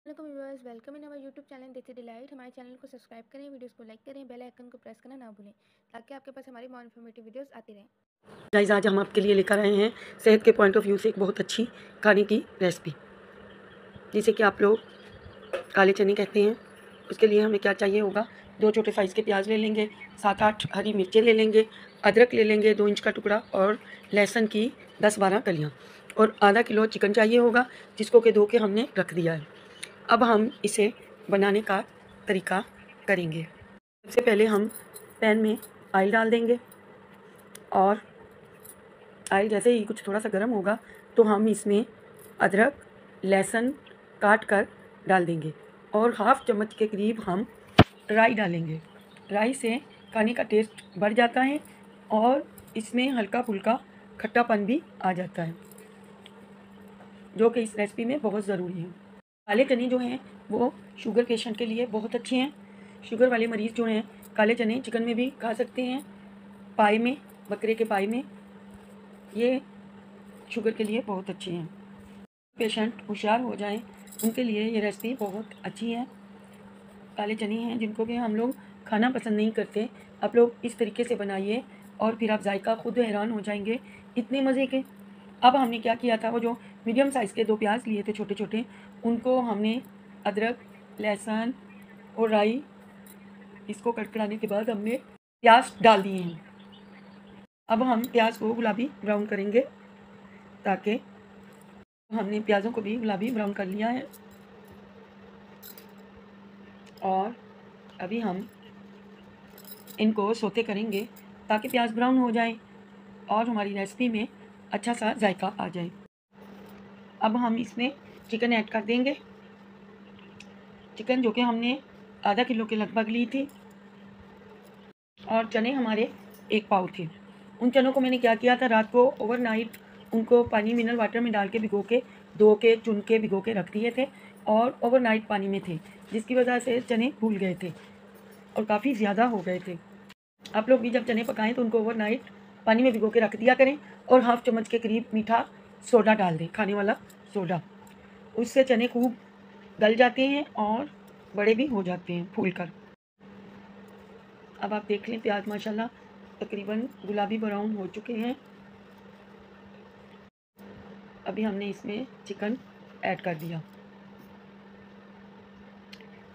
Viewers, welcome in our YouTube channel देसी delight. हमारे channel को सब्सक्राइब करें, वीडियोस को लाइक करें, बेल आइकन को प्रेस करना ना भूलें ताकि आपके पास हमारी मोर इन्फॉर्मेटिव वीडियोस आती रहें। गाइस, आज हम आपके लिए लेकर आए हैं सेहत के पॉइंट ऑफ व्यू से एक बहुत अच्छी खाने की रेसिपी, जिसे कि आप लोग काले चने कहते हैं। उसके लिए हमें क्या चाहिए होगा, 2 छोटे साइज़ के प्याज ले लेंगे, 7-8 हरी मिर्चें ले लेंगे, अदरक ले लेंगे 2 इंच का टुकड़ा और लहसुन की 10-12 कलियाँ और आधा किलो चिकन चाहिए होगा, जिसको कि धो के हमने रख दिया है। अब हम इसे बनाने का तरीका करेंगे। सबसे पहले हम पैन में ऑयल डाल देंगे और ऑयल जैसे ही कुछ थोड़ा सा गर्म होगा तो हम इसमें अदरक लहसुन काट कर डाल देंगे और हाफ़ चम्मच के करीब हम राई डालेंगे। राई से खाने का टेस्ट बढ़ जाता है और इसमें हल्का फुल्का खट्टापन भी आ जाता है, जो कि इस रेसिपी में बहुत ज़रूरी है। काले चने जो हैं वो शुगर पेशेंट के लिए बहुत अच्छे हैं। शुगर वाले मरीज़ जो हैं काले चने चिकन में भी खा सकते हैं, पाए में, बकरे के पाए में, ये शुगर के लिए बहुत अच्छी हैं। पेशेंट होशियार हो जाएं उनके लिए ये रेसिपी बहुत अच्छी है। काले चने हैं जिनको कि हम लोग खाना पसंद नहीं करते, आप लोग इस तरीके से बनाइए और फिर आप जायका खुद हैरान हो जाएंगे, इतने मज़े के। अब हमने क्या किया था, वो जो मीडियम साइज़ के 2 प्याज लिए थे छोटे छोटे, उनको हमने अदरक लहसुन और राई इसको कड़कड़ाने के बाद हमने प्याज डाल दिए हैं। अब हम प्याज को गुलाबी ब्राउन करेंगे, ताकि हमने प्याज़ों को भी गुलाबी ब्राउन कर लिया है। और अभी हम इनको सोते करेंगे ताकि प्याज ब्राउन हो जाए और हमारी रेसिपी में अच्छा सा जायका आ जाए। अब हम इसमें चिकन ऐड कर देंगे। चिकन जो कि हमने आधा किलो के लगभग ली थी और चने हमारे 1 पाव थे। उन चनों को मैंने क्या किया था, रात को ओवरनाइट उनको पानी मिनरल वाटर में डाल के भिगो के, धो के, चुन के भिगो के रख दिए थे और ओवरनाइट पानी में थे, जिसकी वजह से चने फूल गए थे और काफ़ी ज़्यादा हो गए थे। आप लोग भी जब चने पकाएं तो उनको ओवरनाइट पानी में भिगो के रख दिया करें और हाफ़ चम्मच के करीब मीठा सोडा डाल दें, खाने वाला सोडा। उससे चने खूब गल जाते हैं और बड़े भी हो जाते हैं फूल कर। अब आप देख लें, प्याज माशाल्लाह तकरीबन गुलाबी ब्राउन हो चुके हैं। अभी हमने इसमें चिकन ऐड कर दिया।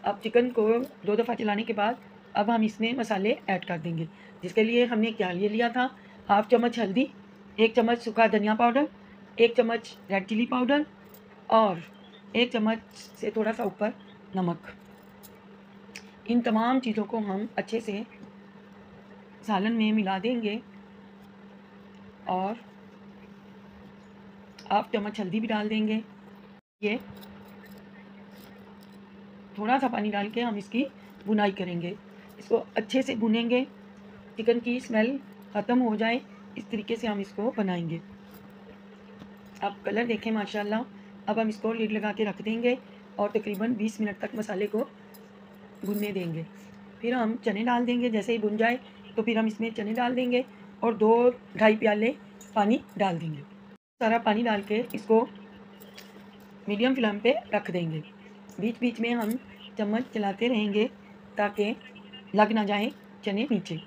अब चिकन को 2 दफ़ा चलाने के बाद अब हम इसमें मसाले ऐड कर देंगे, जिसके लिए हमने क्या ले लिया था, हाफ़ चम्मच हल्दी, 1 चम्मच सूखा धनिया पाउडर, 1 चम्मच रेड चिली पाउडर और 1 चम्मच से थोड़ा सा ऊपर नमक। इन तमाम चीज़ों को हम अच्छे से सालन में मिला देंगे और हाफ़ चम्मच हल्दी भी डाल देंगे। ये थोड़ा सा पानी डाल के हम इसकी भुनाई करेंगे, इसको अच्छे से भुनेंगे, चिकन की स्मेल ख़त्म हो जाए, इस तरीके से हम इसको बनाएंगे। आप कलर देखें माशाल्लाह। अब हम इसको लिड लगा के रख देंगे और तकरीबन 20 मिनट तक मसाले को भुनने देंगे। फिर हम चने डाल देंगे, जैसे ही भुन जाए तो फिर हम इसमें चने डाल देंगे और 2-2.5 प्याले पानी डाल देंगे। सारा पानी डाल के इसको मीडियम फ्लेम पे रख देंगे। बीच बीच में हम चम्मच चलाते रहेंगे ताकि लग ना जाए चने नीचे।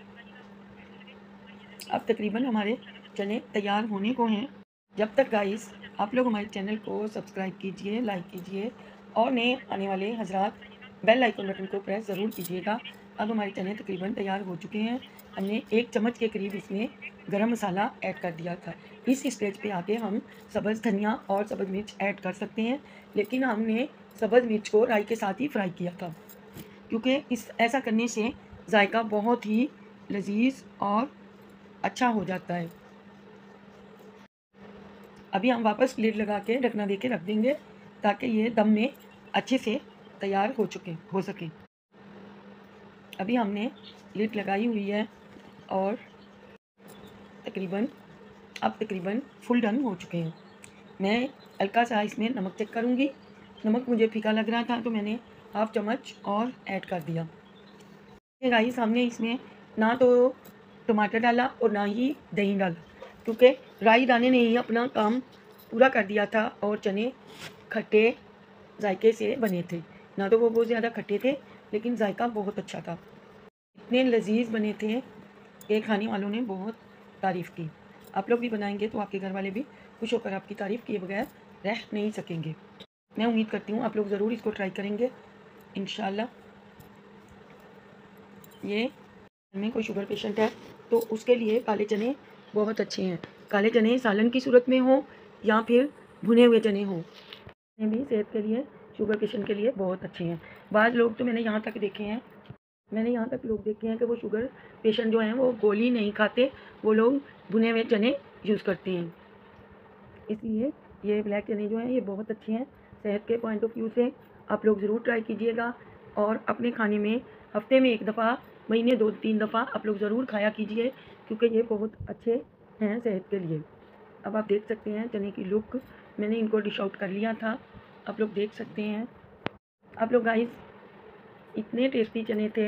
अब तकरीबन हमारे चने तैयार होने को हैं। जब तक गाइस आप लोग हमारे चैनल को सब्सक्राइब कीजिए, लाइक कीजिए और नए आने वाले हजरात बेल आइकन बटन को प्रेस ज़रूर कीजिएगा। अब हमारे चने तकरीबन तैयार हो चुके हैं। हमने 1 चम्मच के करीब इसमें गरम मसाला ऐड कर दिया था। इस स्टेज पे आके हम सब्ज़ धनिया और सब्ज़ मिर्च ऐड कर सकते हैं, लेकिन हमने सब्ज़ मिर्च को राई के साथ ही फ्राई किया था, क्योंकि ऐसा करने से जायका बहुत ही लजीज और अच्छा हो जाता है। अभी हम वापस लिड लगा के ढकना दे के रख देंगे ताकि ये दम में अच्छे से तैयार हो सके। अभी हमने लिड लगाई हुई है और तकरीबन फुल डन हो चुके हैं। मैं हल्का सा इसमें नमक चेक करूँगी। नमक मुझे फीका लग रहा था तो मैंने हाफ़ चम्मच और ऐड कर दिया। गाइस, हमने इसमें ना तो टमाटर डाला और ना ही दही डाला, क्योंकि राई दाने ने ही अपना काम पूरा कर दिया था और चने खट्टे जायके से बने थे। ना तो वो बहुत ज़्यादा खट्टे थे, लेकिन जायका बहुत अच्छा था। इतने लजीज बने थे कि खाने वालों ने बहुत तारीफ़ की। आप लोग भी बनाएंगे तो आपके घर वाले भी खुश होकर आपकी तारीफ़ किए बगैर रह नहीं सकेंगे। मैं उम्मीद करती हूँ आप लोग ज़रूर इसको ट्राई करेंगे इंशाल्लाह। ये में कोई शुगर पेशेंट है तो उसके लिए काले चने बहुत अच्छे हैं। काले चने सालन की सूरत में हो या फिर भुने हुए चने हों, ये भी सेहत के लिए, शुगर पेशेंट के लिए बहुत अच्छे हैं। बाद लोग तो मैंने यहाँ तक देखे हैं कि वो शुगर पेशेंट जो हैं वो गोली नहीं खाते, वो लोग भुने हुए चने यूज़ करते हैं। इसलिए ये ब्लैक चने जो हैं ये बहुत अच्छे हैं सेहत के पॉइंट ऑफ व्यू से। आप लोग ज़रूर ट्राई कीजिएगा और अपने खाने में हफ्ते में 1 दफ़ा, महीने 2-3 दफ़ा आप लोग ज़रूर खाया कीजिए, क्योंकि ये बहुत अच्छे हैं सेहत के लिए। अब आप देख सकते हैं चने की लुक, मैंने इनको डिश आउट कर लिया था, आप लोग देख सकते हैं। आप लोग गाइस, इतने टेस्टी चने थे,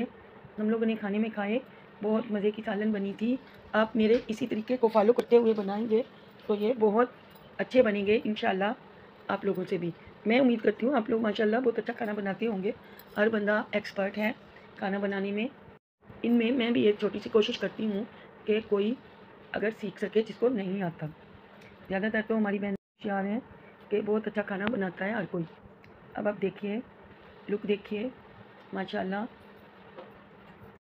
हम लोगों ने खाने में खाए, बहुत मज़े की सालन बनी थी। आप मेरे इसी तरीके को फॉलो करते हुए बनाएंगे तो ये बहुत अच्छे बनेंगे इंशाल्लाह। आप लोगों से भी मैं उम्मीद करती हूँ आप लोग माशाल्लाह बहुत अच्छा खाना बनाते होंगे। हर बंदा एक्सपर्ट है खाना बनाने में। इनमें मैं भी एक छोटी सी कोशिश करती हूँ कि कोई अगर सीख सके जिसको नहीं आता। ज़्यादातर तो हमारी बहन होशियार हैं कि बहुत अच्छा खाना बनाता है हर कोई। अब आप देखिए, लुक देखिए माशाल्लाह।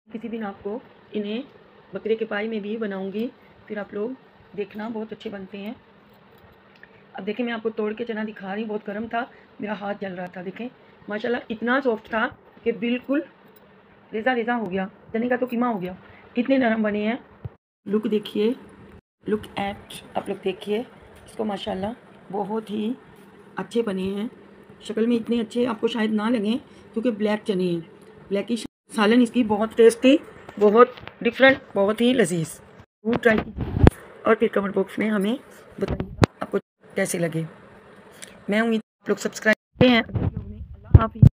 किसी दिन आपको इन्हें बकरे के पाई में भी बनाऊंगी, फिर आप लोग देखना, बहुत अच्छे बनते हैं। अब देखिए मैं आपको तोड़ के चना दिखा रही हूँ, बहुत गर्म था, मेरा हाथ जल रहा था। देखें माशाल्लाह इतना सॉफ्ट था कि बिल्कुल रेजा रेजा हो गया, चने का तो कीमा हो गया, इतने नरम बने हैं। लुक देखिए, लुक एट, आप लोग देखिए इसको माशाल्लाह बहुत ही अच्छे बने हैं। शक्ल में इतने अच्छे आपको शायद ना लगें क्योंकि ब्लैक चने हैं। ब्लैकिश सालन इसकी बहुत टेस्टी, बहुत डिफरेंट, बहुत ही लजीज। वो ट्राई कीजिए और फिर कमेंट बॉक्स में हमें बताइएगा आपको कैसे लगे। मैं उम्मीद आप लोग सब्सक्राइब करते हैं। अल्लाह हाफिज़।